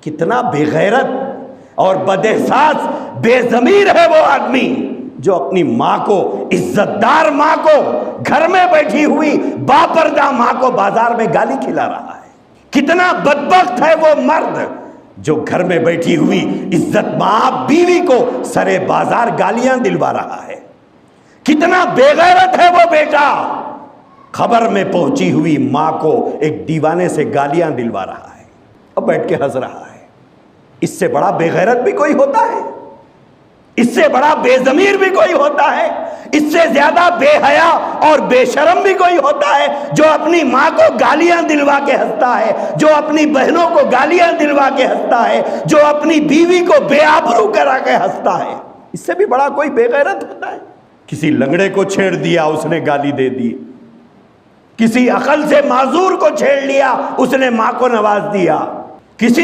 کتنا بے غیرت اور بد احساس بے ضمیر ہے وہ آدمی جو اپنی ماں کو، عزت دار ماں کو، گھر میں بیٹھی ہوئی باپردہ ماں کو بازار میں گالی کھلا رہا ہے۔ کتنا بدبخت ہے وہ مرد جو گھر میں بیٹھی ہوئی عزت ماں بیوی کو سرے بازار گالیاں دلوا رہا ہے۔ کتنا بے غیرت ہے وہ بیٹا خبر میں پہنچی ہوئی ماں کو ایک دیوانے سے گالیاں دلوا رہا ہے، اب بیٹھ کے ہنس رہا ہے۔ اس سے بڑا بے غیرت بھی کوئی ہوتا ہے؟ اس سے بڑا بے ضمیر بھی کوئی ہوتا ہے؟ اس سے زیادہ بے حیا اور بے شرم بھی کوئی ہوتا ہے جو اپنی ماں کو گالیاں دلوا کے ہنستا ہے، جو اپنی بہنوں کو گالیاں دلوا کے ہنستا ہے، جو اپنی بیوی کو بے آبرو کرا کے ہنستا ہے؟ اس سے بھی بڑا کوئی بے غیرت ہوتا ہے؟ کسی لنگڑے کو چھیڑ دیا، اس نے گالی دے دی۔ کسی عقل سے معذور کو چھیڑ لیا، اس نے ماں کو نواز دیا۔ کسی